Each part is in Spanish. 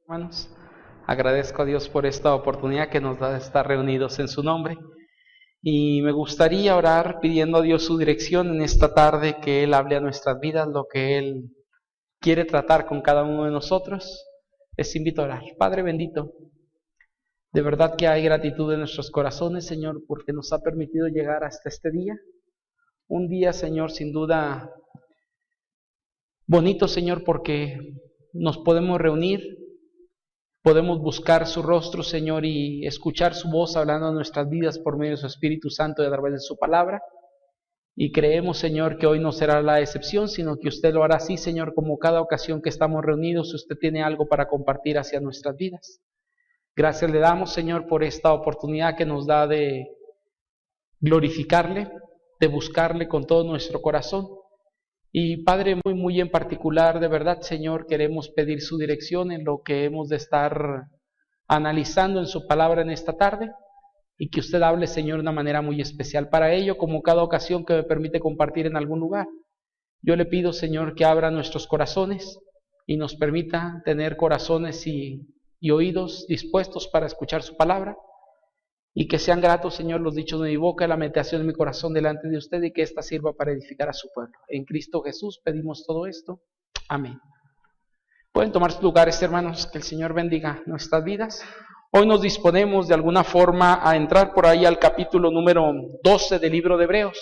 Hermanos, agradezco a Dios por esta oportunidad que nos da de estar reunidos en su nombre y me gustaría orar pidiendo a Dios su dirección en esta tarde, que Él hable a nuestras vidas lo que Él quiere tratar con cada uno de nosotros. Les invito a orar. Padre bendito, de verdad que hay gratitud en nuestros corazones, Señor, porque nos ha permitido llegar hasta este día. Un día, Señor, sin duda bonito, Señor, porque nos podemos reunir. Podemos buscar su rostro, Señor, y escuchar su voz hablando en nuestras vidas por medio de su Espíritu Santo y a través de su palabra. Y creemos, Señor, que hoy no será la excepción, sino que usted lo hará así, Señor, como cada ocasión que estamos reunidos, usted tiene algo para compartir hacia nuestras vidas. Gracias le damos, Señor, por esta oportunidad que nos da de glorificarle, de buscarle con todo nuestro corazón. Y Padre, muy en particular, de verdad, Señor, queremos pedir su dirección en lo que hemos de estar analizando en su palabra en esta tarde, y que usted hable, Señor, de una manera muy especial para ello, como cada ocasión que me permite compartir en algún lugar. Yo le pido, Señor, que abra nuestros corazones y nos permita tener corazones y oídos dispuestos para escuchar su palabra, y que sean gratos, Señor, los dichos de mi boca y la meditación de mi corazón delante de usted, y que ésta sirva para edificar a su pueblo. En Cristo Jesús pedimos todo esto. Amén. Pueden tomar sus lugares, hermanos, que el Señor bendiga nuestras vidas. Hoy nos disponemos de alguna forma a entrar por ahí al capítulo número 12 del libro de Hebreos.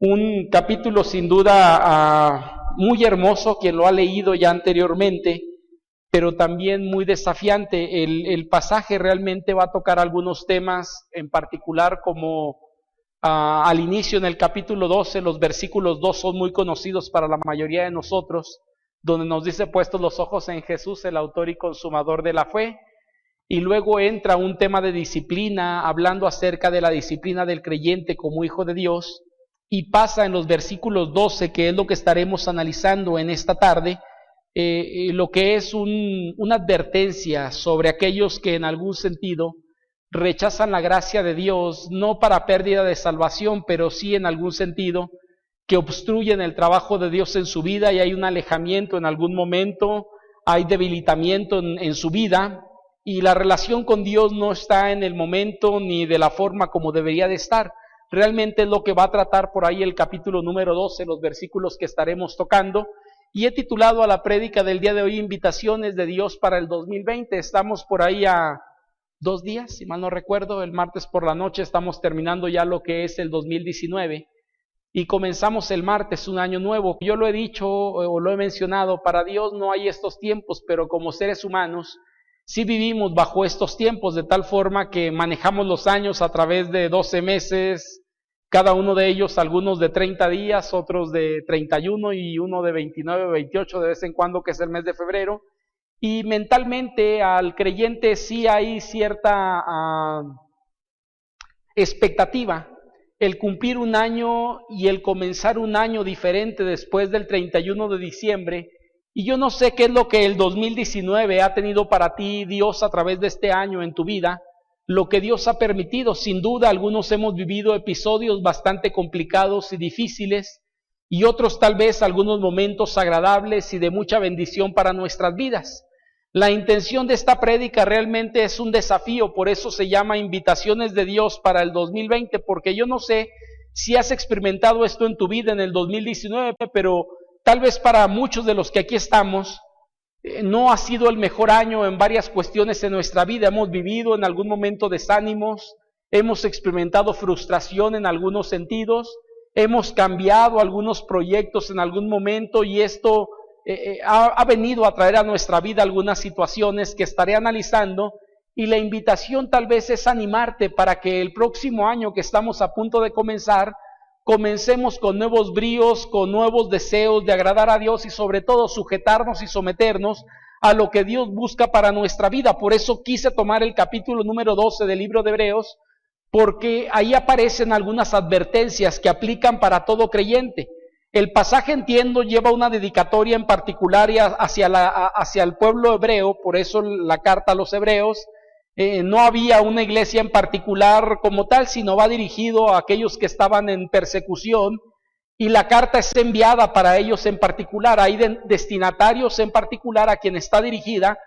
Un capítulo sin duda muy hermoso, quien lo ha leído ya anteriormente, pero también muy desafiante. El pasaje realmente va a tocar algunos temas en particular, como al inicio en el capítulo 12, los versículos 2 son muy conocidos para la mayoría de nosotros, donde nos dice: puestos los ojos en Jesús, el autor y consumador de la fe. Y luego entra un tema de disciplina, hablando acerca de la disciplina del creyente como hijo de Dios, y pasa en los versículos 12, que es lo que estaremos analizando en esta tarde, lo que es una advertencia sobre aquellos que en algún sentido rechazan la gracia de Dios, no para pérdida de salvación, pero sí en algún sentido que obstruyen el trabajo de Dios en su vida, y hay un alejamiento en algún momento, hay debilitamiento en su vida, y la relación con Dios no está en el momento ni de la forma como debería de estar. Realmente es lo que va a tratar por ahí el capítulo número 12, los versículos que estaremos tocando. Y he titulado a la prédica del día de hoy: Invitaciones de Dios para el 2020. Estamos por ahí a 2 días, si mal no recuerdo. El martes por la noche estamos terminando ya lo que es el 2019 y comenzamos el martes un año nuevo. Yo lo he dicho o lo he mencionado, para Dios no hay estos tiempos, pero como seres humanos sí vivimos bajo estos tiempos, de tal forma que manejamos los años a través de 12 meses, cada uno de ellos, algunos de 30 días, otros de 31 y uno de 29 o 28 de vez en cuando, que es el mes de febrero. Y mentalmente al creyente sí hay cierta expectativa, el cumplir un año y el comenzar un año diferente después del 31 de diciembre. Y yo no sé qué es lo que el 2019 ha tenido para ti Dios a través de este año en tu vida, lo que Dios ha permitido. Sin duda algunos hemos vivido episodios bastante complicados y difíciles, y otros tal vez algunos momentos agradables y de mucha bendición para nuestras vidas. La intención de esta prédica realmente es un desafío, por eso se llama Invitaciones de Dios para el 2020, porque yo no sé si has experimentado esto en tu vida en el 2019, pero tal vez para muchos de los que aquí estamos, no ha sido el mejor año en varias cuestiones en nuestra vida. Hemos vivido en algún momento desánimos, hemos experimentado frustración en algunos sentidos, hemos cambiado algunos proyectos en algún momento, y esto ha venido a traer a nuestra vida algunas situaciones que estaré analizando, y la invitación tal vez es animarte para que el próximo año que estamos a punto de comenzar, comencemos con nuevos bríos, con nuevos deseos de agradar a Dios, y sobre todo sujetarnos y someternos a lo que Dios busca para nuestra vida. Por eso quise tomar el capítulo número 12 del libro de Hebreos, porque ahí aparecen algunas advertencias que aplican para todo creyente. El pasaje, entiendo, lleva una dedicatoria en particular hacia el pueblo hebreo, por eso la carta a los hebreos. No había una iglesia en particular como tal, sino va dirigido a aquellos que estaban en persecución, y la carta es enviada para ellos en particular. Hay destinatarios en particular a quien está dirigida,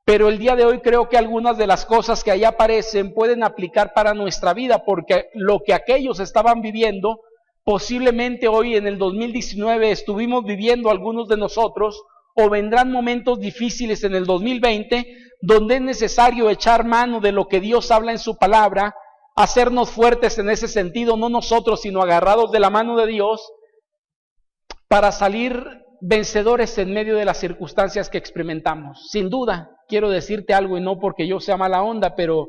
pero el día de hoy creo que algunas de las cosas que ahí aparecen pueden aplicar para nuestra vida, porque lo que aquellos estaban viviendo, posiblemente hoy en el 2019 estuvimos viviendo algunos de nosotros, o vendrán momentos difíciles en el 2020, donde es necesario echar mano de lo que Dios habla en su palabra, hacernos fuertes en ese sentido, no nosotros, sino agarrados de la mano de Dios, para salir vencedores en medio de las circunstancias que experimentamos. Sin duda, quiero decirte algo, y no porque yo sea mala onda, pero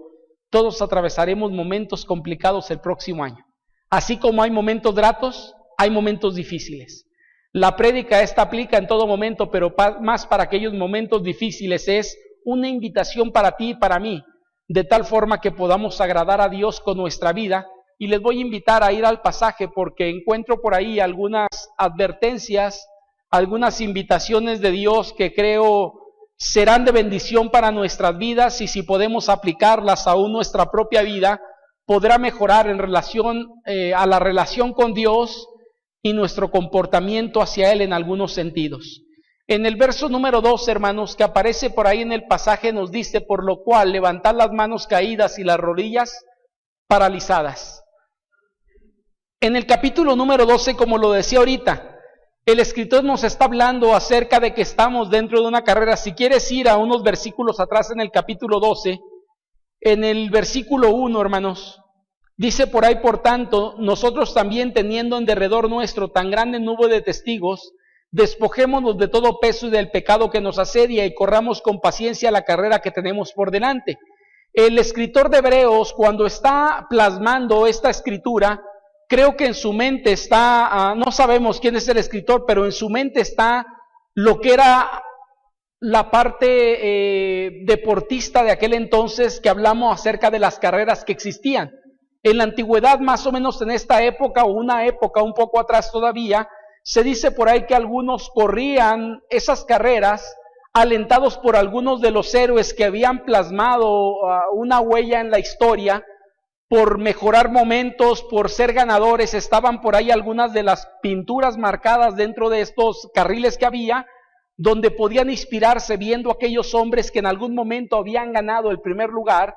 todos atravesaremos momentos complicados el próximo año. Así como hay momentos gratos, hay momentos difíciles. La prédica esta aplica en todo momento, pero más para aquellos momentos difíciles es una invitación para ti y para mí, de tal forma que podamos agradar a Dios con nuestra vida. Y les voy a invitar a ir al pasaje porque encuentro por ahí algunas advertencias, algunas invitaciones de Dios que creo serán de bendición para nuestras vidas, y si podemos aplicarlas aún nuestra propia vida, podrá mejorar en relación a la relación con Dios y nuestro comportamiento hacia Él en algunos sentidos. En el verso número 2, hermanos, que aparece por ahí en el pasaje, nos dice: por lo cual levantad las manos caídas y las rodillas paralizadas. En el capítulo número 12, como lo decía ahorita, el escritor nos está hablando acerca de que estamos dentro de una carrera. Si quieres ir a unos versículos atrás en el capítulo 12, en el versículo 1, hermanos, dice por ahí: por tanto, nosotros también, teniendo en derredor nuestro tan grande nube de testigos, despojémonos de todo peso y del pecado que nos asedia, y corramos con paciencia la carrera que tenemos por delante. El escritor de Hebreos, cuando está plasmando esta escritura, creo que en su mente está, no sabemos quién es el escritor, pero en su mente está lo que era la parte deportista de aquel entonces, que hablamos acerca de las carreras que existían. En la antigüedad, más o menos en esta época, o una época un poco atrás todavía, se dice por ahí que algunos corrían esas carreras alentados por algunos de los héroes que habían plasmado una huella en la historia, por mejorar momentos, por ser ganadores. Estaban por ahí algunas de las pinturas marcadas dentro de estos carriles que había, donde podían inspirarse viendo aquellos hombres que en algún momento habían ganado el primer lugar.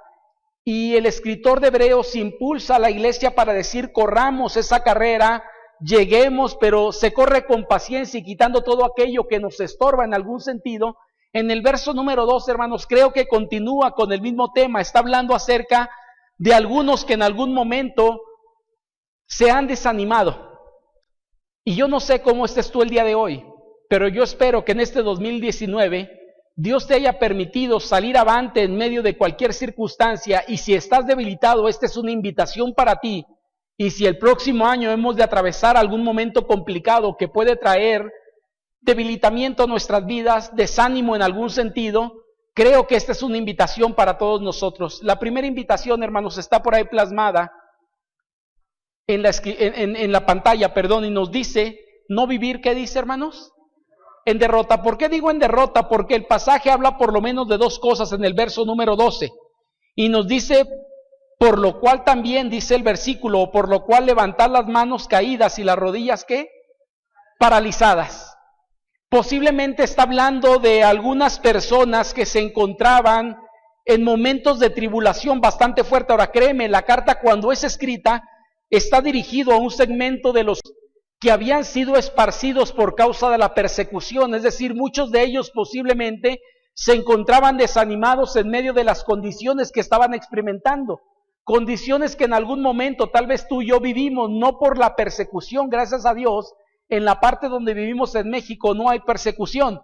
Y el escritor de Hebreos impulsa a la iglesia para decir: corramos esa carrera, lleguemos, pero se corre con paciencia y quitando todo aquello que nos estorba en algún sentido. En el verso número 2, hermanos, creo que continúa con el mismo tema. Está hablando acerca de algunos que en algún momento se han desanimado. Y yo no sé cómo estés tú el día de hoy, pero yo espero que en este 2019 Dios te haya permitido salir avante en medio de cualquier circunstancia. Y si estás debilitado, esta es una invitación para ti. Y si el próximo año hemos de atravesar algún momento complicado que puede traer debilitamiento a nuestras vidas, desánimo en algún sentido, creo que esta es una invitación para todos nosotros. La primera invitación, hermanos, está por ahí plasmada en la pantalla, y nos dice: no vivir, ¿qué dice, hermanos? En derrota. ¿Por qué digo en derrota? Porque el pasaje habla por lo menos de dos cosas en el verso número 12. Y nos dice: por lo cual también, dice el versículo, por lo cual levantad las manos caídas y las rodillas, ¿qué? Paralizadas. Posiblemente está hablando de algunas personas que se encontraban en momentos de tribulación bastante fuerte. Ahora créeme, la carta cuando es escrita está dirigido a un segmento de los que habían sido esparcidos por causa de la persecución. Es decir, muchos de ellos posiblemente se encontraban desanimados en medio de las condiciones que estaban experimentando. Condiciones que en algún momento tal vez tú y yo vivimos, no por la persecución, gracias a Dios. En la parte donde vivimos en México no hay persecución.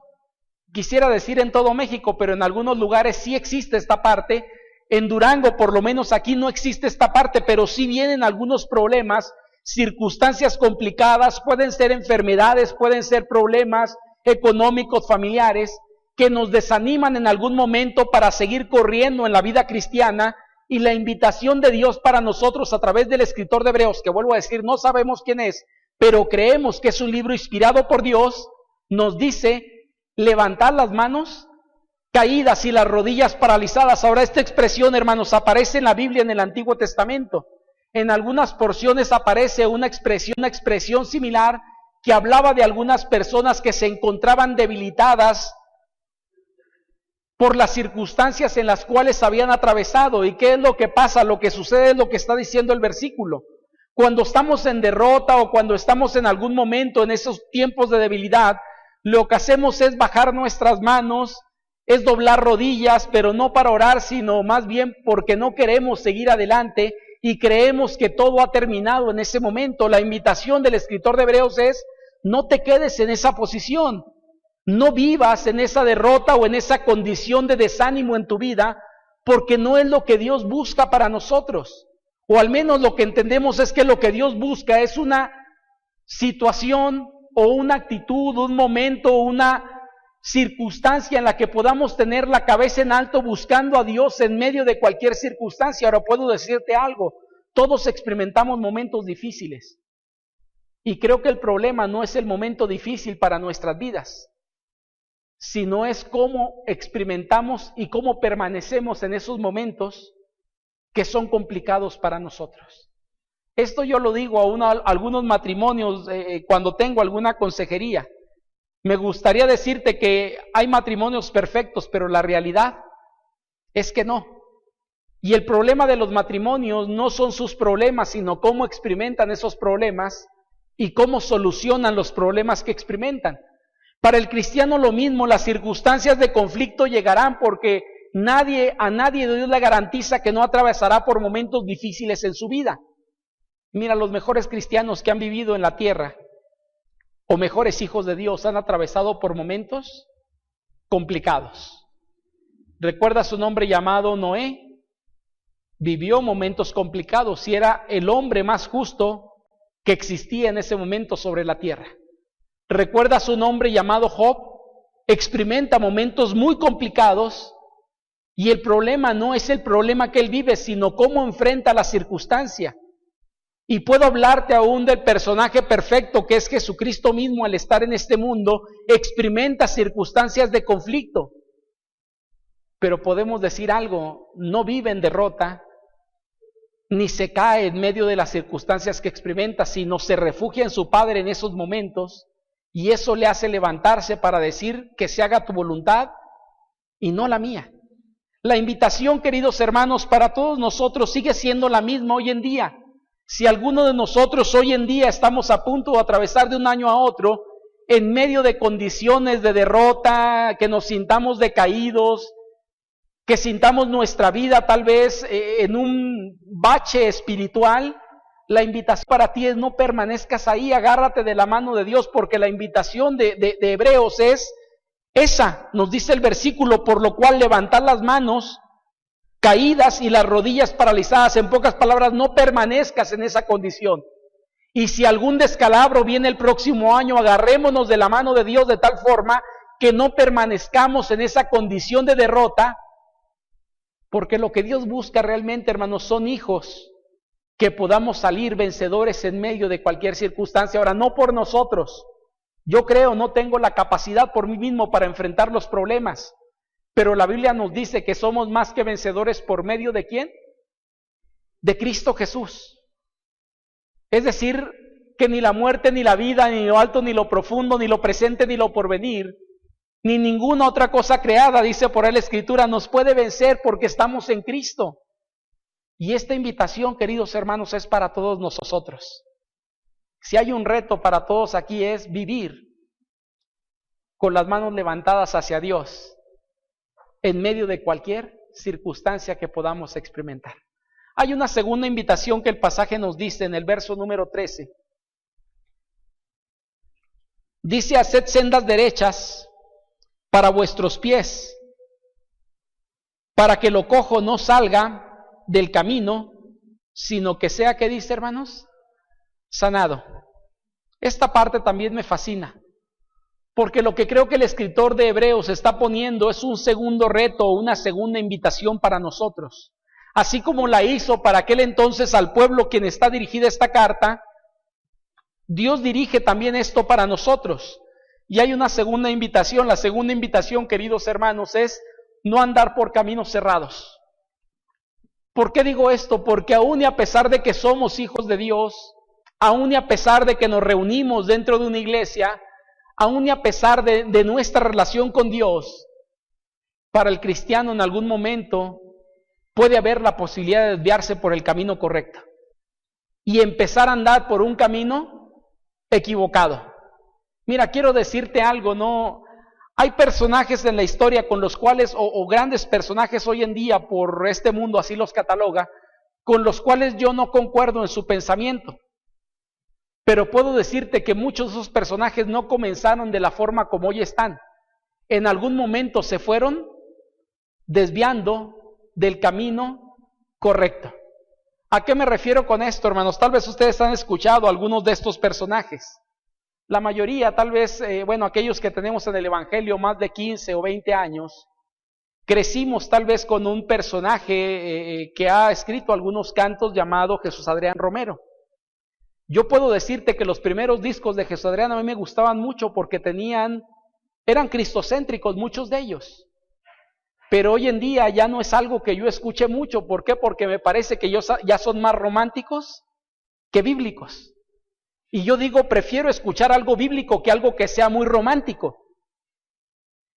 Quisiera decir en todo México, pero en algunos lugares sí existe esta parte. En Durango, por lo menos aquí, no existe esta parte, pero sí vienen algunos problemas, circunstancias complicadas, pueden ser enfermedades, pueden ser problemas económicos, familiares, que nos desaniman en algún momento para seguir corriendo en la vida cristiana. Y la invitación de Dios para nosotros a través del escritor de Hebreos, que vuelvo a decir, no sabemos quién es, pero creemos que es un libro inspirado por Dios, nos dice: levantad las manos caídas y las rodillas paralizadas. Ahora, esta expresión, hermanos, aparece en la Biblia en el Antiguo Testamento. En algunas porciones aparece una expresión similar que hablaba de algunas personas que se encontraban debilitadas por las circunstancias en las cuales habían atravesado. ¿Y qué es lo que pasa? Lo que sucede es lo que está diciendo el versículo. Cuando estamos en derrota o cuando estamos en algún momento en esos tiempos de debilidad, lo que hacemos es bajar nuestras manos, es doblar rodillas, pero no para orar, sino más bien porque no queremos seguir adelante y creemos que todo ha terminado en ese momento. La invitación del escritor de Hebreos es: no te quedes en esa posición, no vivas en esa derrota o en esa condición de desánimo en tu vida, porque no es lo que Dios busca para nosotros. O al menos lo que entendemos es que lo que Dios busca es una situación o una actitud, un momento, una circunstancia en la que podamos tener la cabeza en alto buscando a Dios en medio de cualquier circunstancia. Ahora puedo decirte algo: todos experimentamos momentos difíciles. Y creo que el problema no es el momento difícil para nuestras vidas, sino es cómo experimentamos y cómo permanecemos en esos momentos que son complicados para nosotros. Esto yo lo digo a algunos matrimonios cuando tengo alguna consejería. Me gustaría decirte que hay matrimonios perfectos, pero la realidad es que no. Y el problema de los matrimonios no son sus problemas, sino cómo experimentan esos problemas y cómo solucionan los problemas que experimentan. Para el cristiano lo mismo, las circunstancias de conflicto llegarán porque a nadie Dios le garantiza que no atravesará por momentos difíciles en su vida. Mira, los mejores cristianos que han vivido en la tierra, o mejores hijos de Dios, han atravesado por momentos complicados. ¿Recuerdas un hombre llamado Noé? Vivió momentos complicados y era el hombre más justo que existía en ese momento sobre la tierra. ¿Recuerdas un hombre llamado Job? Experimenta momentos muy complicados y el problema no es el problema que él vive, sino cómo enfrenta la circunstancia. Y puedo hablarte aún del personaje perfecto que es Jesucristo mismo. Al estar en este mundo experimenta circunstancias de conflicto, pero podemos decir algo: no vive en derrota ni se cae en medio de las circunstancias que experimenta, sino se refugia en su Padre en esos momentos, y eso le hace levantarse para decir: que se haga tu voluntad y no la mía. La invitación, queridos hermanos, para todos nosotros sigue siendo la misma hoy en día. Si alguno de nosotros hoy en día estamos a punto de atravesar de un año a otro en medio de condiciones de derrota, que nos sintamos decaídos, que sintamos nuestra vida tal vez en un bache espiritual, la invitación para ti es: no permanezcas ahí, agárrate de la mano de Dios, porque la invitación de Hebreos es esa. Nos dice el versículo: por lo cual levantad las manos caídas y las rodillas paralizadas. En pocas palabras, no permanezcas en esa condición. Y si algún descalabro viene el próximo año, agarrémonos de la mano de Dios de tal forma que no permanezcamos en esa condición de derrota, porque lo que Dios busca realmente, hermanos, son hijos que podamos salir vencedores en medio de cualquier circunstancia. Ahora, no por nosotros. Yo creo, no tengo la capacidad por mí mismo para enfrentar los problemas, pero la Biblia nos dice que somos más que vencedores por medio ¿de quién? De Cristo Jesús. Es decir, que ni la muerte, ni la vida, ni lo alto, ni lo profundo, ni lo presente, ni lo porvenir, ni ninguna otra cosa creada, dice por ahí la Escritura, nos puede vencer porque estamos en Cristo. Y esta invitación, queridos hermanos, es para todos nosotros. Si hay un reto para todos aquí es vivir con las manos levantadas hacia Dios en medio de cualquier circunstancia que podamos experimentar. Hay una segunda invitación que el pasaje nos dice en el verso número 13. Dice: haced sendas derechas para vuestros pies, para que lo cojo no salga del camino, sino que sea, ¿qué dice, hermanos? Sanado. Esta parte también me fascina, porque lo que creo que el escritor de Hebreos está poniendo es un segundo reto, una segunda invitación para nosotros. Así como la hizo para aquel entonces al pueblo quien está dirigida esta carta, Dios dirige también esto para nosotros. Y hay una segunda invitación. La segunda invitación, queridos hermanos, es no andar por caminos cerrados. ¿Por qué digo esto? Porque aún y a pesar de que somos hijos de Dios, aún y a pesar de que nos reunimos dentro de una iglesia, aún y a pesar de nuestra relación con Dios, para el cristiano en algún momento puede haber la posibilidad de desviarse por el camino correcto y empezar a andar por un camino equivocado. Mira, quiero decirte algo, no hay personajes en la historia con los cuales, o grandes personajes hoy en día por este mundo, así los cataloga, con los cuales yo no concuerdo en su pensamiento. Pero puedo decirte que muchos de esos personajes no comenzaron de la forma como hoy están. En algún momento se fueron desviando del camino correcto. ¿A qué me refiero con esto, hermanos? Tal vez ustedes han escuchado algunos de estos personajes. La mayoría, tal vez, aquellos que tenemos en el Evangelio más de 15 o 20 años, crecimos tal vez con un personaje que ha escrito algunos cantos llamado Jesús Adrián Romero. Yo puedo decirte que los primeros discos de Jesús Adrián a mí me gustaban mucho porque eran cristocéntricos muchos de ellos. Pero hoy en día ya no es algo que yo escuche mucho. ¿Por qué? Porque me parece que ya son más románticos que bíblicos. Y yo digo, prefiero escuchar algo bíblico que algo que sea muy romántico.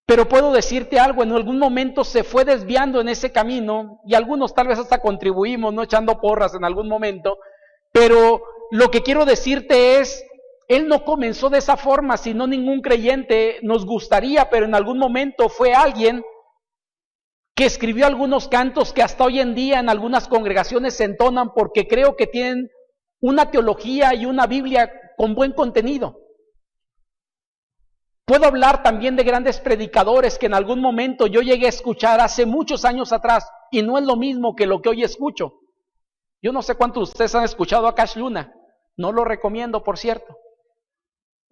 Pero puedo decirte algo, en algún momento se fue desviando en ese camino, y algunos tal vez hasta contribuimos, no echando porras en algún momento, pero lo que quiero decirte es, él no comenzó de esa forma, sino ningún creyente nos gustaría, pero en algún momento fue alguien que escribió algunos cantos que hasta hoy en día en algunas congregaciones se entonan porque creo que tienen una teología y una Biblia con buen contenido. Puedo hablar también de grandes predicadores que en algún momento yo llegué a escuchar hace muchos años atrás y no es lo mismo que lo que hoy escucho. Yo no sé cuántos de ustedes han escuchado a Cash Luna, no lo recomiendo, por cierto.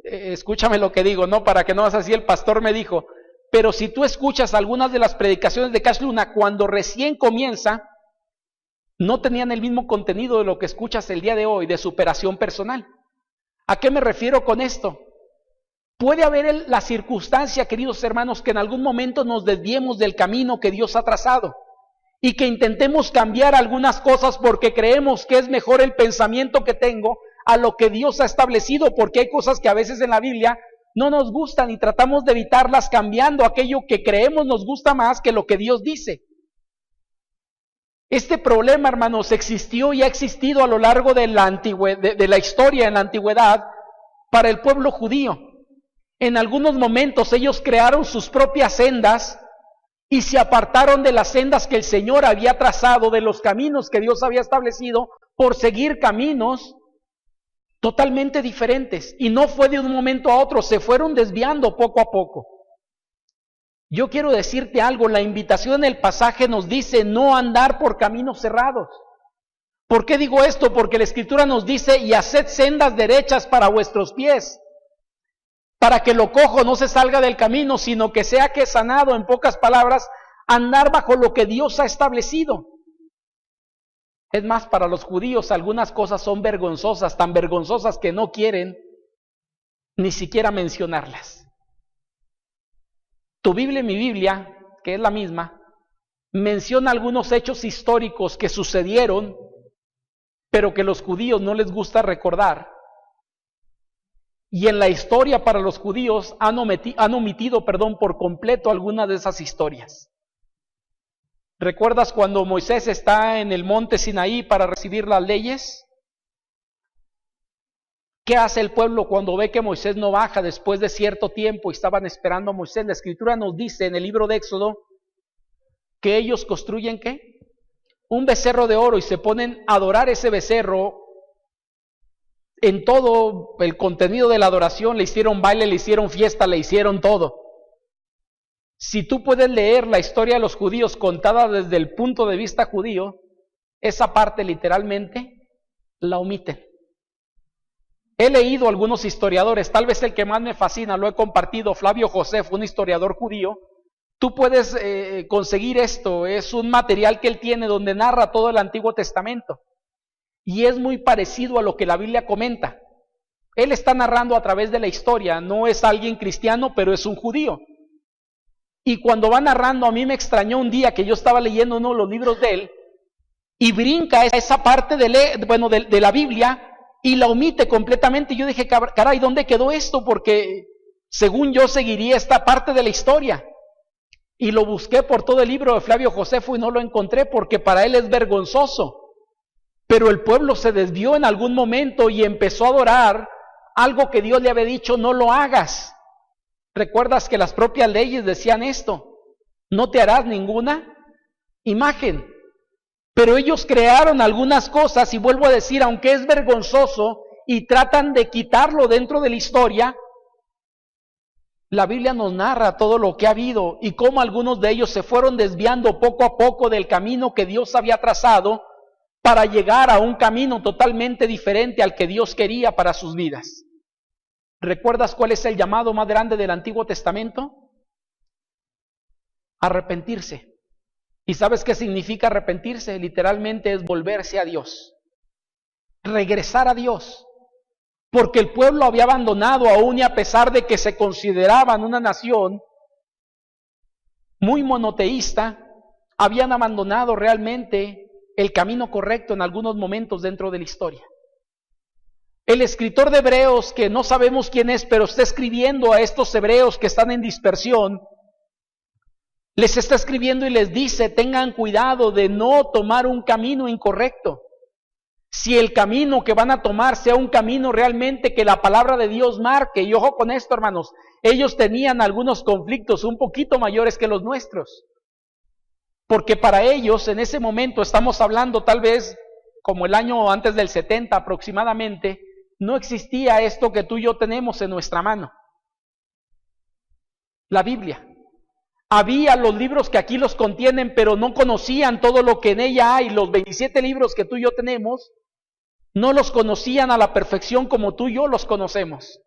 Escúchame lo que digo, no para que no vas así, el pastor me dijo, pero si tú escuchas algunas de las predicaciones de Cash Luna cuando recién comienza, no tenían el mismo contenido de lo que escuchas el día de hoy, de superación personal. ¿A qué me refiero con esto? Puede haber la circunstancia, queridos hermanos, que en algún momento nos desviemos del camino que Dios ha trazado y que intentemos cambiar algunas cosas porque creemos que es mejor el pensamiento que tengo a lo que Dios ha establecido, porque hay cosas que a veces en la Biblia no nos gustan y tratamos de evitarlas cambiando aquello que creemos nos gusta más que lo que Dios dice. Este problema, hermanos, existió y ha existido a lo largo de la historia en la antigüedad para el pueblo judío. En algunos momentos ellos crearon sus propias sendas y se apartaron de las sendas que el Señor había trazado, de los caminos que Dios había establecido, por seguir caminos totalmente diferentes. Y no fue de un momento a otro, se fueron desviando poco a poco. Yo quiero decirte algo, la invitación en el pasaje nos dice no andar por caminos cerrados. ¿Por qué digo esto? Porque la Escritura nos dice, y haced sendas derechas para vuestros pies, para que lo cojo no se salga del camino, sino que sea que sanado, en pocas palabras, andar bajo lo que Dios ha establecido. Es más, para los judíos algunas cosas son vergonzosas, tan vergonzosas que no quieren ni siquiera mencionarlas. Tu Biblia y mi Biblia, que es la misma, menciona algunos hechos históricos que sucedieron, pero que los judíos no les gusta recordar. Y en la historia para los judíos han omitido por completo algunas de esas historias. ¿Recuerdas cuando Moisés está en el monte Sinaí para recibir las leyes? ¿Qué hace el pueblo cuando ve que Moisés no baja después de cierto tiempo y estaban esperando a Moisés? La Escritura nos dice en el libro de Éxodo que ellos construyen ¿qué? Un becerro de oro y se ponen a adorar ese becerro. En todo el contenido de la adoración le hicieron baile, le hicieron fiesta, le hicieron todo. Si tú puedes leer la historia de los judíos contada desde el punto de vista judío, esa parte literalmente la omiten. He leído algunos historiadores, tal vez el que más me fascina, lo he compartido, Flavio Josef, un historiador judío. Tú puedes conseguir esto, es un material que él tiene donde narra todo el Antiguo Testamento. Y es muy parecido a lo que la Biblia comenta. Él está narrando a través de la historia, no es alguien cristiano, pero es un judío. Y cuando va narrando, a mí me extrañó un día que yo estaba leyendo uno de los libros de él, y brinca esa parte de la Biblia, y la omite completamente. Yo dije, caray, ¿dónde quedó esto? Porque según yo seguiría esta parte de la historia. Y lo busqué por todo el libro de Flavio Josefo y no lo encontré porque para él es vergonzoso. Pero el pueblo se desvió en algún momento y empezó a adorar algo que Dios le había dicho, no lo hagas. ¿Recuerdas que las propias leyes decían esto? No te harás ninguna imagen. Pero ellos crearon algunas cosas y vuelvo a decir, aunque es vergonzoso y tratan de quitarlo dentro de la historia, la Biblia nos narra todo lo que ha habido y cómo algunos de ellos se fueron desviando poco a poco del camino que Dios había trazado para llegar a un camino totalmente diferente al que Dios quería para sus vidas. ¿Recuerdas cuál es el llamado más grande del Antiguo Testamento? Arrepentirse. ¿Y sabes qué significa arrepentirse? Literalmente es volverse a Dios, regresar a Dios. Porque el pueblo había abandonado, aún y a pesar de que se consideraban una nación muy monoteísta, habían abandonado realmente el camino correcto en algunos momentos dentro de la historia. El escritor de Hebreos, que no sabemos quién es, pero está escribiendo a estos hebreos que están en dispersión, les está escribiendo y les dice, tengan cuidado de no tomar un camino incorrecto. Si el camino que van a tomar sea un camino realmente que la palabra de Dios marque, y ojo con esto, hermanos, ellos tenían algunos conflictos un poquito mayores que los nuestros. Porque para ellos en ese momento, estamos hablando tal vez como el año antes del 70 aproximadamente, no existía esto que tú y yo tenemos en nuestra mano. La Biblia. Había los libros que aquí los contienen, pero no conocían todo lo que en ella hay. Los 27 libros que tú y yo tenemos, no los conocían a la perfección como tú y yo los conocemos.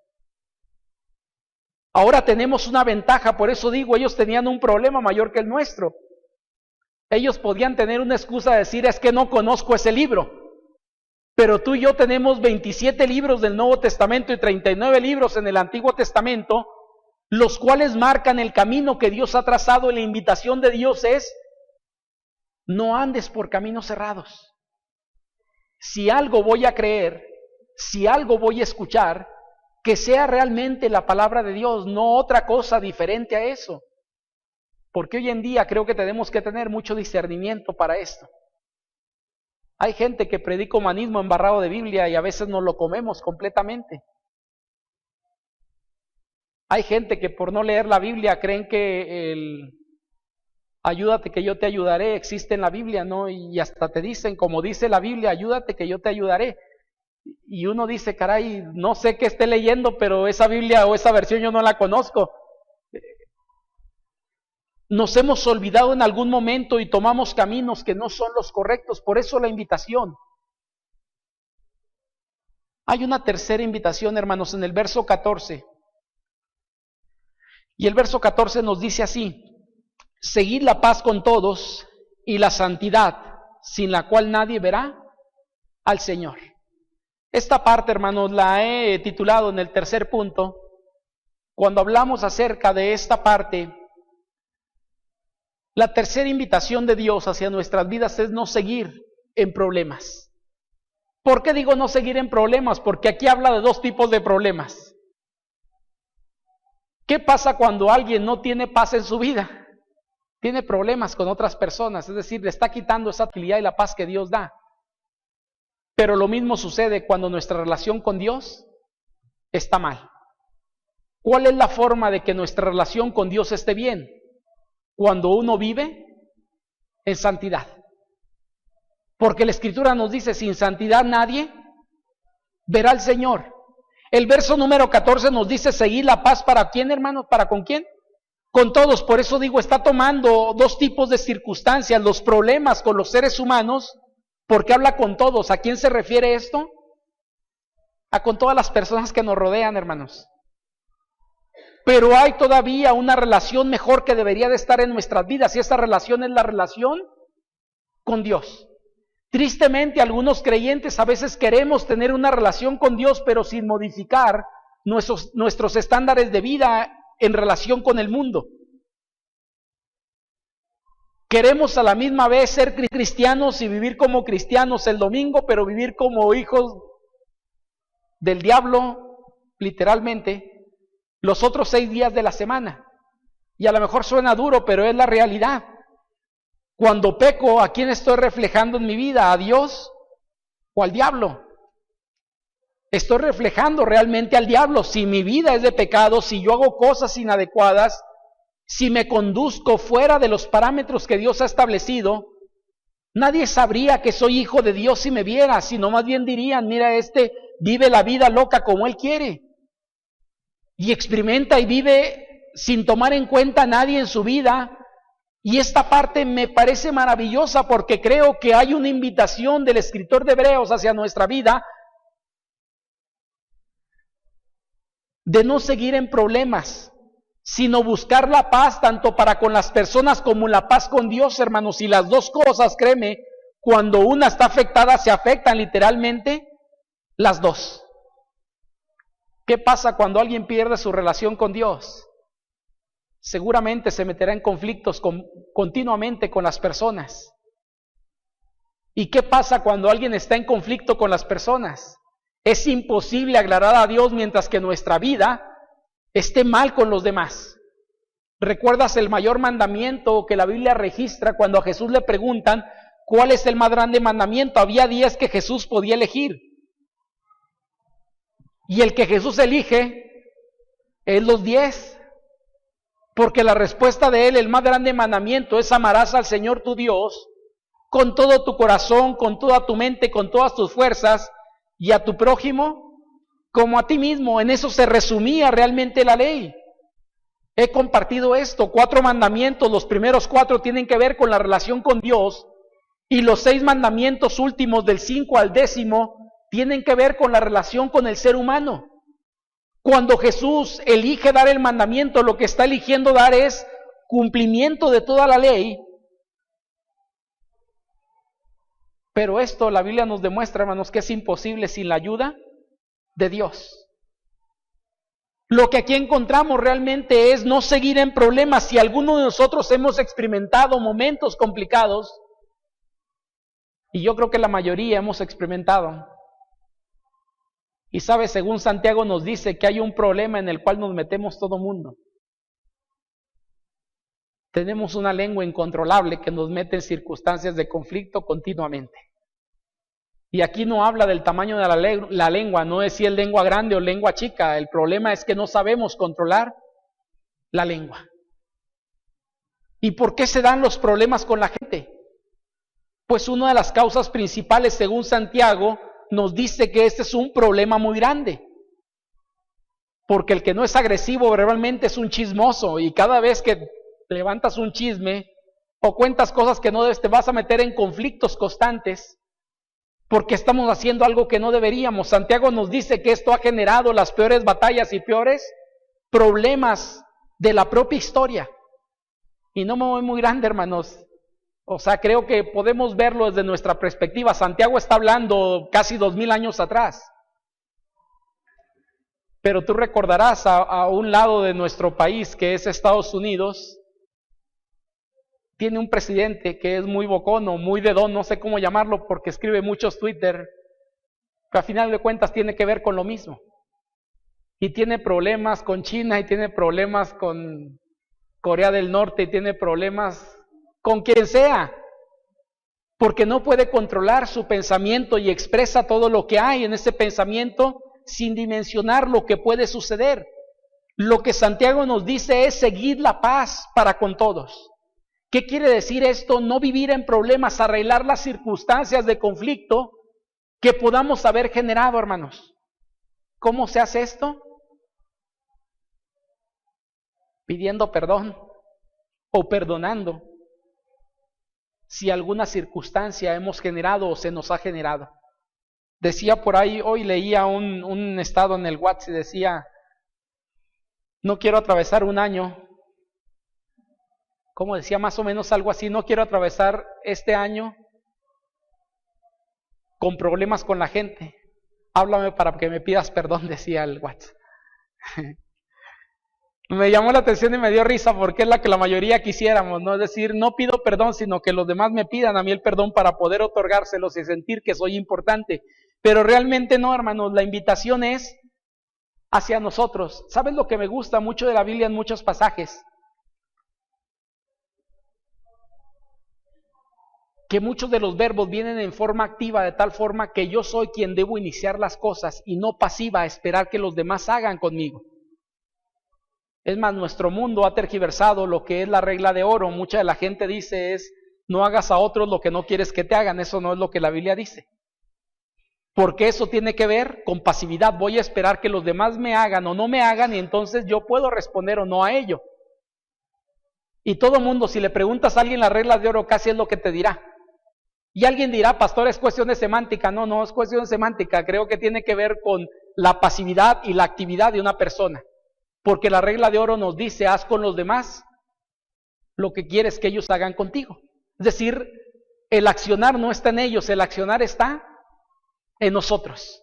Ahora tenemos una ventaja, por eso digo, ellos tenían un problema mayor que el nuestro. Ellos podían tener una excusa de decir, es que no conozco ese libro. Pero tú y yo tenemos 27 libros del Nuevo Testamento y 39 libros en el Antiguo Testamento, los cuales marcan el camino que Dios ha trazado, y la invitación de Dios es, no andes por caminos cerrados. Si algo voy a creer, si algo voy a escuchar, que sea realmente la palabra de Dios, no otra cosa diferente a eso. Porque hoy en día creo que tenemos que tener mucho discernimiento para esto. Hay gente que predica humanismo embarrado de Biblia y a veces nos lo comemos completamente. Hay gente que por no leer la Biblia creen que el ayúdate que yo te ayudaré existe en la Biblia, ¿no? Y hasta te dicen, como dice la Biblia, ayúdate que yo te ayudaré. Y uno dice, caray, no sé qué esté leyendo, pero esa Biblia o esa versión yo no la conozco. Nos hemos olvidado en algún momento y tomamos caminos que no son los correctos, por eso la invitación. Hay una tercera invitación, hermanos, en el verso 14. Y el verso 14 nos dice así, seguid la paz con todos y la santidad, sin la cual nadie verá al Señor. Esta parte, hermanos, la he titulado en el tercer punto. Cuando hablamos acerca de esta parte, la tercera invitación de Dios hacia nuestras vidas es no seguir en problemas. ¿Por qué digo no seguir en problemas? Porque aquí habla de dos tipos de problemas. ¿Qué pasa cuando alguien no tiene paz en su vida? Tiene problemas con otras personas, es decir, le está quitando esa tranquilidad y la paz que Dios da. Pero lo mismo sucede cuando nuestra relación con Dios está mal. ¿Cuál es la forma de que nuestra relación con Dios esté bien? Cuando uno vive en santidad. Porque la Escritura nos dice, sin santidad nadie verá al Señor. El verso número 14 nos dice, seguir la paz ¿para quién, hermanos? ¿Para con quién? Con todos. Por eso digo, está tomando dos tipos de circunstancias, los problemas con los seres humanos, porque habla con todos. ¿A quién se refiere esto? A con todas las personas que nos rodean, hermanos. Pero hay todavía una relación mejor que debería de estar en nuestras vidas, y esa relación es la relación con Dios. Tristemente, algunos creyentes a veces queremos tener una relación con Dios, pero sin modificar nuestros estándares de vida en relación con el mundo. Queremos a la misma vez ser cristianos y vivir como cristianos el domingo, pero vivir como hijos del diablo, literalmente, los otros 6 días de la semana. Y a lo mejor suena duro, pero es la realidad. Cuando peco, ¿a quién estoy reflejando en mi vida? ¿A Dios o al diablo? Estoy reflejando realmente al diablo. Si mi vida es de pecado, si yo hago cosas inadecuadas, si me conduzco fuera de los parámetros que Dios ha establecido, nadie sabría que soy hijo de Dios si me viera, sino más bien dirían, mira, este vive la vida loca como él quiere. Y experimenta y vive sin tomar en cuenta a nadie en su vida. Y esta parte me parece maravillosa porque creo que hay una invitación del escritor de Hebreos hacia nuestra vida de no seguir en problemas, sino buscar la paz tanto para con las personas como la paz con Dios, hermanos. Y las dos cosas, créeme, cuando una está afectada, se afectan literalmente las dos. ¿Qué pasa cuando alguien pierde su relación con Dios? Seguramente se meterá en conflictos continuamente con las personas. ¿Y qué pasa cuando alguien está en conflicto con las personas? Es imposible agradar a Dios mientras que nuestra vida esté mal con los demás. ¿Recuerdas el mayor mandamiento que la Biblia registra cuando a Jesús le preguntan cuál es el más grande mandamiento? Había 10 que Jesús podía elegir. Y el que Jesús elige es los 10. Porque la respuesta de él, el más grande mandamiento, es amarás al Señor tu Dios con todo tu corazón, con toda tu mente, con todas tus fuerzas, y a tu prójimo como a ti mismo. En eso se resumía realmente la ley. He compartido esto, 4 mandamientos, los primeros 4 tienen que ver con la relación con Dios, y los 6 mandamientos últimos, del 5 al 10, tienen que ver con la relación con el ser humano. Cuando Jesús elige dar el mandamiento, lo que está eligiendo dar es cumplimiento de toda la ley. Pero esto la Biblia nos demuestra, hermanos, que es imposible sin la ayuda de Dios. Lo que aquí encontramos realmente es no seguir en problemas. Si alguno de nosotros hemos experimentado momentos complicados, y yo creo que la mayoría hemos experimentado, y sabe, según Santiago nos dice que hay un problema en el cual nos metemos todo mundo. Tenemos una lengua incontrolable que nos mete en circunstancias de conflicto continuamente. Y aquí no habla del tamaño de la lengua, no es si es lengua grande o lengua chica. El problema es que no sabemos controlar la lengua. ¿Y por qué se dan los problemas con la gente? Pues una de las causas principales, según Santiago, nos dice que este es un problema muy grande. Porque el que no es agresivo verbalmente es un chismoso, y cada vez que levantas un chisme o cuentas cosas que no debes, te vas a meter en conflictos constantes porque estamos haciendo algo que no deberíamos. Santiago nos dice que esto ha generado las peores batallas y peores problemas de la propia historia. Y no me voy muy grande, hermanos. O sea, creo que podemos verlo desde nuestra perspectiva. Santiago está hablando casi 2000 años atrás. Pero tú recordarás a un lado de nuestro país, que es Estados Unidos, tiene un presidente que es muy bocono, muy dedón, no sé cómo llamarlo, porque escribe muchos Twitter, que a final de cuentas tiene que ver con lo mismo. Y tiene problemas con China, y tiene problemas con Corea del Norte, y tiene problemas con quien sea, porque no puede controlar su pensamiento y expresa todo lo que hay en ese pensamiento sin dimensionar lo que puede suceder. Lo que Santiago nos dice es seguir la paz para con todos. ¿Qué quiere decir esto? No vivir en problemas, arreglar las circunstancias de conflicto que podamos haber generado, hermanos. ¿Cómo se hace esto? Pidiendo perdón o perdonando si alguna circunstancia hemos generado o se nos ha generado. Decía por ahí, hoy leía un estado en el WhatsApp y decía, no quiero atravesar un año, como decía más o menos algo así, no quiero atravesar este año con problemas con la gente. Háblame para que me pidas perdón, decía el WhatsApp. Me llamó la atención y me dio risa porque es la que la mayoría quisiéramos, ¿no? Es decir, no pido perdón, sino que los demás me pidan a mí el perdón para poder otorgárselos y sentir que soy importante. Pero realmente no, hermanos, la invitación es hacia nosotros. ¿Sabes lo que me gusta mucho de la Biblia en muchos pasajes? que muchos de los verbos vienen en forma activa, de tal forma que yo soy quien debo iniciar las cosas y no pasiva a esperar que los demás hagan conmigo. Es más, nuestro mundo ha tergiversado lo que es la regla de oro. Mucha de la gente dice es, no hagas a otros lo que no quieres que te hagan. Eso no es lo que la Biblia dice. Porque eso tiene que ver con pasividad. Voy a esperar que los demás me hagan o no me hagan y entonces yo puedo responder o no a ello. Y todo mundo, si le preguntas a alguien las reglas de oro, casi es lo que te dirá. Y alguien dirá, pastor, es cuestión de semántica. No, no es cuestión de semántica. Creo que tiene que ver con la pasividad y la actividad de una persona. Porque la regla de oro nos dice, haz con los demás lo que quieres que ellos hagan contigo. Es decir, el accionar no está en ellos, el accionar está en nosotros.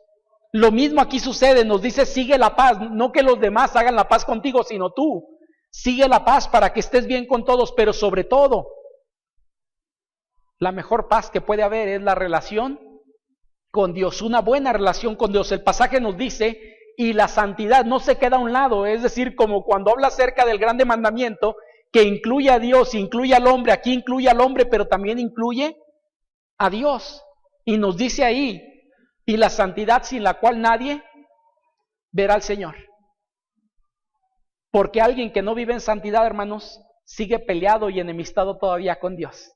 Lo mismo aquí sucede, nos dice, sigue la paz, no que los demás hagan la paz contigo, sino tú. Sigue la paz para que estés bien con todos, pero sobre todo, la mejor paz que puede haber es la relación con Dios, una buena relación con Dios. El pasaje nos dice, y la santidad no se queda a un lado, es decir, como cuando habla acerca del grande mandamiento, que incluye a Dios, incluye al hombre, aquí incluye al hombre, pero también incluye a Dios. Y nos dice ahí, y la santidad sin la cual nadie verá al Señor. Porque alguien que no vive en santidad, hermanos, sigue peleado y enemistado todavía con Dios.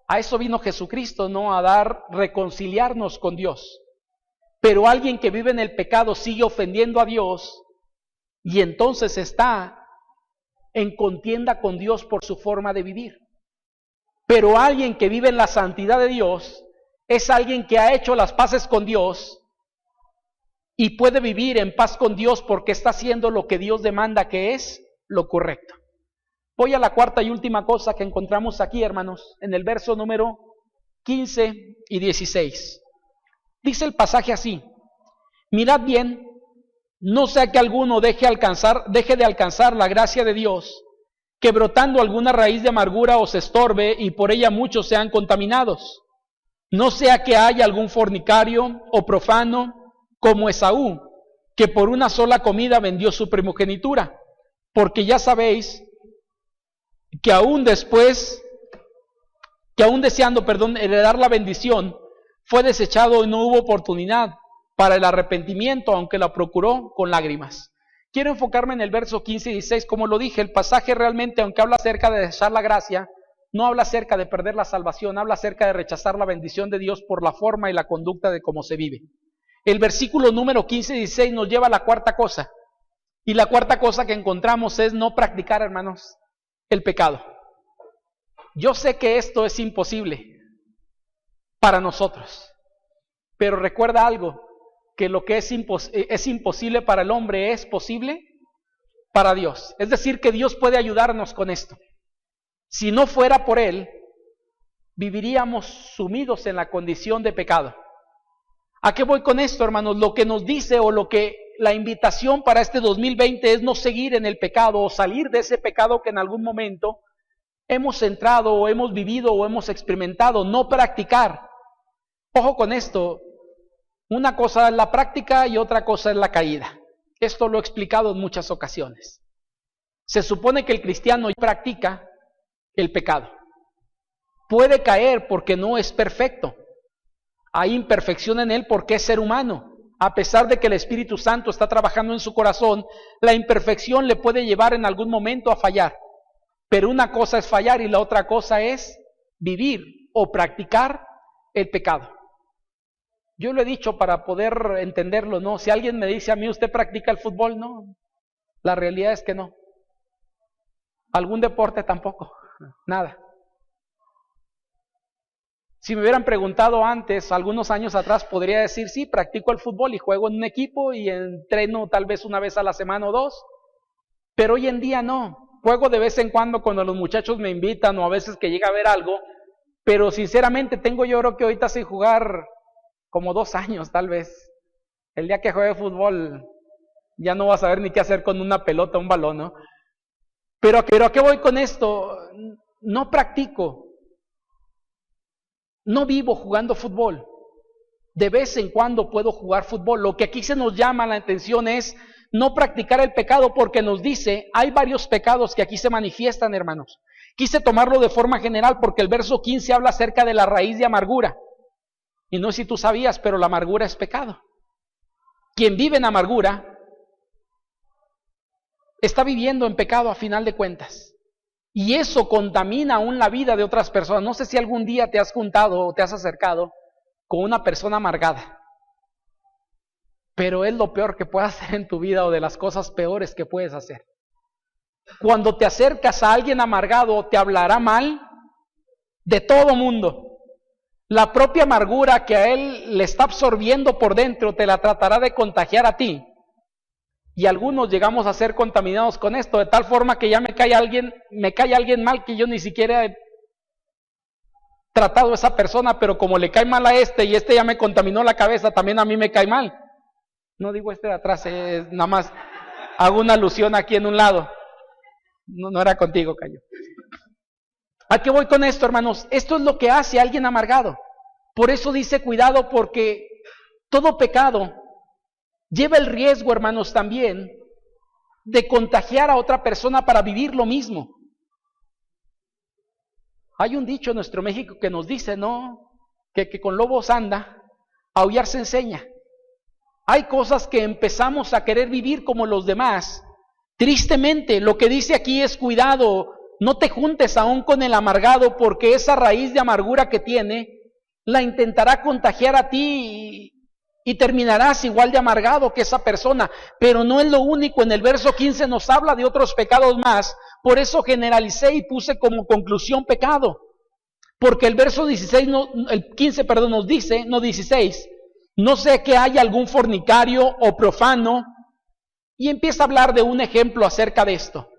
A eso vino Jesucristo, ¿no? A reconciliarnos con Dios. Pero alguien que vive en el pecado sigue ofendiendo a Dios y entonces está en contienda con Dios por su forma de vivir. Pero alguien que vive en la santidad de Dios es alguien que ha hecho las paces con Dios y puede vivir en paz con Dios porque está haciendo lo que Dios demanda, que es lo correcto. Voy a la cuarta y última cosa que encontramos aquí, hermanos, en el verso número 15 y 16. Dice el pasaje así, mirad bien, no sea que alguno deje de alcanzar la gracia de Dios, que brotando alguna raíz de amargura os estorbe y por ella muchos sean contaminados. No sea que haya algún fornicario o profano como Esaú, que por una sola comida vendió su primogenitura, porque ya sabéis que aún deseando heredar la bendición, fue desechado y no hubo oportunidad para el arrepentimiento, aunque la procuró con lágrimas. Quiero enfocarme en el verso 15 y 16, como lo dije, el pasaje realmente, aunque habla acerca de desechar la gracia, no habla acerca de perder la salvación, habla acerca de rechazar la bendición de Dios por la forma y la conducta de cómo se vive. El versículo número 15 y 16 nos lleva a la cuarta cosa, y la cuarta cosa que encontramos es no practicar, hermanos, el pecado. Yo sé que esto es imposible para nosotros, pero recuerda algo, que lo que es imposible para el hombre es posible para Dios. Es decir, que Dios puede ayudarnos con esto. Si no fuera por Él, viviríamos sumidos en la condición de pecado. ¿A qué voy con esto, hermanos? Lo que nos dice o la invitación para este 2020 es no seguir en el pecado o salir de ese pecado que en algún momento hemos entrado o hemos vivido o hemos experimentado, no practicar. Ojo con esto, una cosa es la práctica y otra cosa es la caída. Esto lo he explicado en muchas ocasiones. Se supone que el cristiano practica el pecado. Puede caer porque no es perfecto. Hay imperfección en él porque es ser humano. A pesar de que el Espíritu Santo está trabajando en su corazón, la imperfección le puede llevar en algún momento a fallar. Pero una cosa es fallar y la otra cosa es vivir o practicar el pecado. Yo lo he dicho para poder entenderlo, ¿no? Si alguien me dice a mí, ¿usted practica el fútbol? No, la realidad es que no. ¿Algún deporte? Tampoco, nada. Si me hubieran preguntado antes, algunos años atrás, podría decir, sí, practico el fútbol y juego en un equipo y entreno tal vez una vez a la semana o dos, pero hoy en día no. Juego de vez en cuando los muchachos me invitan o a veces que llega a ver algo, pero sinceramente yo creo que ahorita sin jugar como 2 años tal vez. El día que juegue fútbol ya no vas a saber ni qué hacer con una pelota, un balón, ¿no? Pero ¿a qué voy con esto? No practico, no vivo jugando fútbol. De vez en cuando puedo jugar fútbol. Lo que aquí se nos llama la atención es no practicar el pecado porque nos dice, hay varios pecados que aquí se manifiestan, hermanos. Quise tomarlo de forma general porque el verso 15 habla acerca de la raíz de amargura. Y no sé si tú sabías, pero la amargura es pecado. Quien vive en amargura está viviendo en pecado a final de cuentas. Y eso contamina aún la vida de otras personas. No sé si algún día te has juntado o te has acercado con una persona amargada. Pero es lo peor que puedes hacer en tu vida o de las cosas peores que puedes hacer. Cuando te acercas a alguien amargado, te hablará mal de todo mundo. La propia amargura que a él le está absorbiendo por dentro te la tratará de contagiar a ti. Y algunos llegamos a ser contaminados con esto, de tal forma que ya me cae alguien mal que yo ni siquiera he tratado a esa persona, pero como le cae mal a este y este ya me contaminó la cabeza, también a mí me cae mal. No digo este de atrás, nada más hago una alusión aquí en un lado. No era contigo, Cayo. ¿A qué voy con esto, hermanos? Esto es lo que hace a alguien amargado. Por eso dice cuidado, porque todo pecado lleva el riesgo, hermanos, también de contagiar a otra persona para vivir lo mismo. Hay un dicho en nuestro México que nos dice, ¿no? Que con lobos anda, aullar se enseña. Hay cosas que empezamos a querer vivir como los demás. Tristemente, lo que dice aquí es cuidado, no te juntes aún con el amargado, porque esa raíz de amargura que tiene, la intentará contagiar a ti y terminarás igual de amargado que esa persona. Pero no es lo único, en el verso 15 nos habla de otros pecados más, por eso generalicé y puse como conclusión pecado. Porque el verso 16, el 15, perdón, nos dice, no 16, no sé que haya algún fornicario o profano, y empieza a hablar de un ejemplo acerca de esto.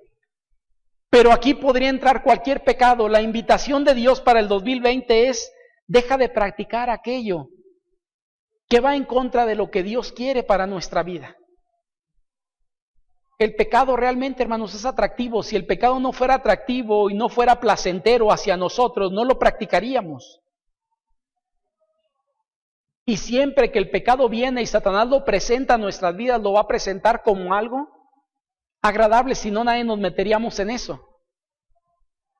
Pero aquí podría entrar cualquier pecado. La invitación de Dios para el 2020 es, deja de practicar aquello que va en contra de lo que Dios quiere para nuestra vida. El pecado realmente, hermanos, es atractivo. Si el pecado no fuera atractivo y no fuera placentero hacia nosotros, no lo practicaríamos. Y siempre que el pecado viene y Satanás lo presenta a nuestras vidas, lo va a presentar como algo agradable, si no nadie nos meteríamos en eso.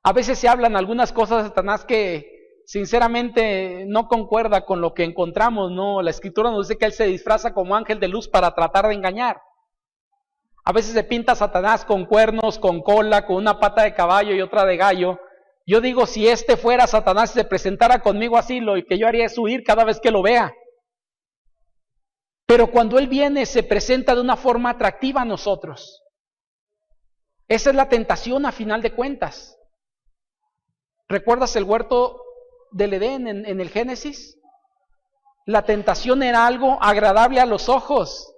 A veces se hablan algunas cosas de Satanás que sinceramente no concuerda con lo que encontramos, ¿no? La Escritura nos dice que él se disfraza como ángel de luz para tratar de engañar. A veces se pinta a Satanás con cuernos, con cola, con una pata de caballo y otra de gallo. Yo digo, si este fuera Satanás y se presentara conmigo así, lo que yo haría es huir cada vez que lo vea. Pero cuando él viene, se presenta de una forma atractiva a nosotros. Esa es la tentación a final de cuentas. ¿Recuerdas el huerto del Edén en el Génesis? La tentación era algo agradable a los ojos.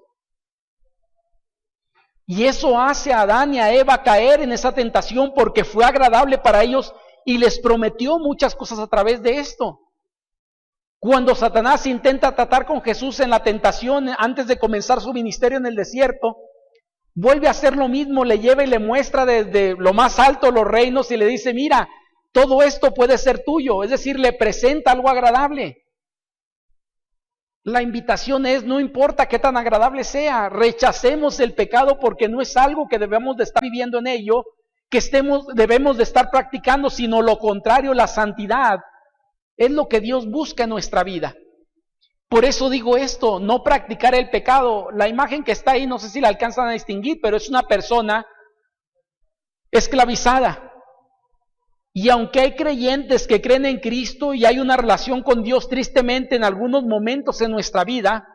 Y eso hace a Adán y a Eva caer en esa tentación porque fue agradable para ellos y les prometió muchas cosas a través de esto. Cuando Satanás intenta tratar con Jesús en la tentación antes de comenzar su ministerio en el desierto, vuelve a hacer lo mismo, le lleva y le muestra desde lo más alto los reinos y le dice, mira, todo esto puede ser tuyo, es decir, le presenta algo agradable. La invitación es, no importa qué tan agradable sea, rechacemos el pecado porque no es algo que debemos de estar viviendo en ello, que debemos de estar practicando, sino lo contrario, la santidad es lo que Dios busca en nuestra vida. Por eso digo esto, no practicar el pecado. La imagen que está ahí, no sé si la alcanzan a distinguir, pero es una persona esclavizada. Y aunque hay creyentes que creen en Cristo y hay una relación con Dios, tristemente en algunos momentos en nuestra vida,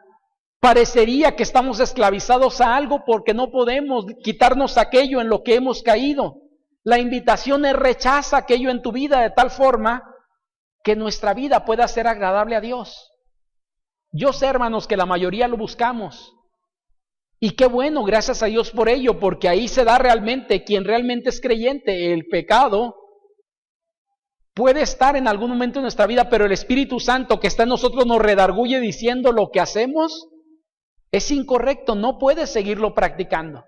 parecería que estamos esclavizados a algo porque no podemos quitarnos aquello en lo que hemos caído. La invitación es rechaza aquello en tu vida de tal forma que nuestra vida pueda ser agradable a Dios. Yo sé, hermanos, que la mayoría lo buscamos. Y qué bueno, gracias a Dios por ello, porque ahí se da realmente quien realmente es creyente. El pecado puede estar en algún momento de nuestra vida, pero el Espíritu Santo que está en nosotros nos redarguye diciendo lo que hacemos es incorrecto, no puedes seguirlo practicando.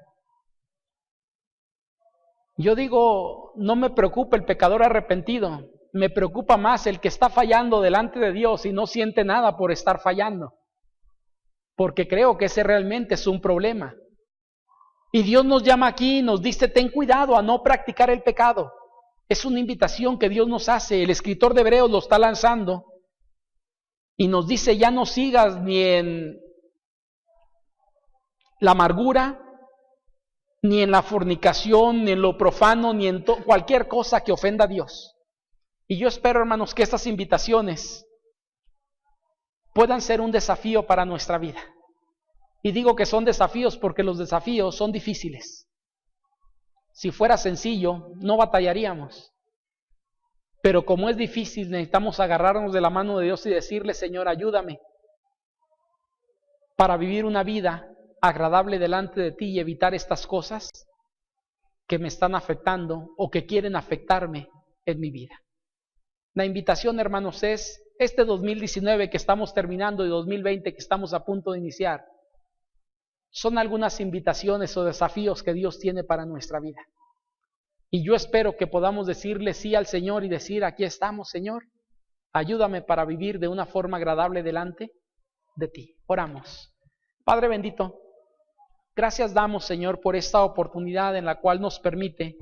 Yo digo, no me preocupa el pecador arrepentido, me preocupa más el que está fallando delante de Dios y no siente nada por estar fallando, porque creo que ese realmente es un problema. Y Dios nos llama aquí y nos dice, ten cuidado a no practicar el pecado. Es una invitación que Dios nos hace. El escritor de Hebreos lo está lanzando y nos dice, ya no sigas ni en la amargura, ni en la fornicación, ni en lo profano, ni en cualquier cosa que ofenda a Dios. Y yo espero, hermanos, que estas invitaciones puedan ser un desafío para nuestra vida. Y digo que son desafíos porque los desafíos son difíciles. Si fuera sencillo, no batallaríamos. Pero como es difícil, necesitamos agarrarnos de la mano de Dios y decirle, Señor, ayúdame para vivir una vida agradable delante de ti y evitar estas cosas que me están afectando o que quieren afectarme en mi vida. La invitación, hermanos, es este 2019 que estamos terminando y 2020 que estamos a punto de iniciar. Son algunas invitaciones o desafíos que Dios tiene para nuestra vida. Y yo espero que podamos decirle sí al Señor y decir, aquí estamos, Señor, ayúdame para vivir de una forma agradable delante de ti. Oramos. Padre bendito, gracias damos, Señor, por esta oportunidad en la cual nos permite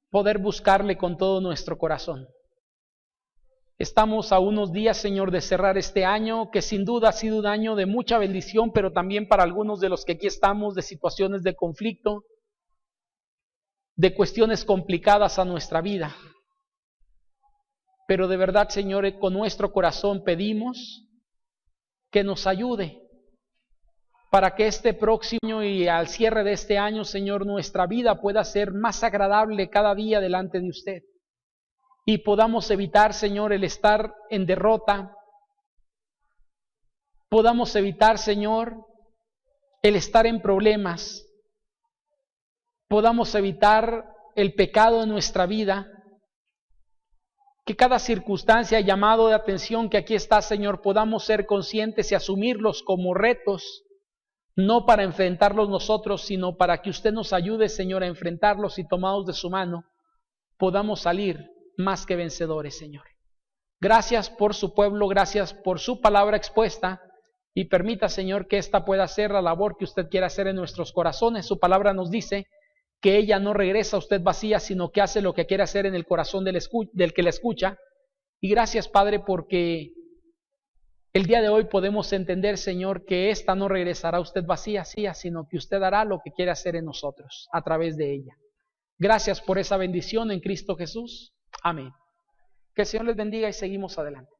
poder buscarle con todo nuestro corazón. Estamos a unos días, Señor, de cerrar este año, que sin duda ha sido un año de mucha bendición, pero también para algunos de los que aquí estamos, de situaciones de conflicto, de cuestiones complicadas a nuestra vida. Pero de verdad, Señor, con nuestro corazón pedimos que nos ayude para que este próximo y al cierre de este año, Señor, nuestra vida pueda ser más agradable cada día delante de usted. Y podamos evitar, Señor, el estar en derrota. Podamos evitar, Señor, el estar en problemas. Podamos evitar el pecado en nuestra vida. Que cada circunstancia, llamado de atención que aquí está, Señor, podamos ser conscientes y asumirlos como retos, no para enfrentarlos nosotros, sino para que usted nos ayude, Señor, a enfrentarlos y tomados de su mano, podamos salir más que vencedores, Señor. Gracias por su pueblo, gracias por su palabra expuesta y permita, Señor, que esta pueda ser la labor que usted quiera hacer en nuestros corazones. Su palabra nos dice que ella no regresa a usted vacía, sino que hace lo que quiere hacer en el corazón del que la escucha. Y gracias, Padre, porque el día de hoy podemos entender, Señor, que esta no regresará a usted vacía, sino que usted hará lo que quiere hacer en nosotros a través de ella. Gracias por esa bendición en Cristo Jesús. Amén. Que el Señor les bendiga y seguimos adelante.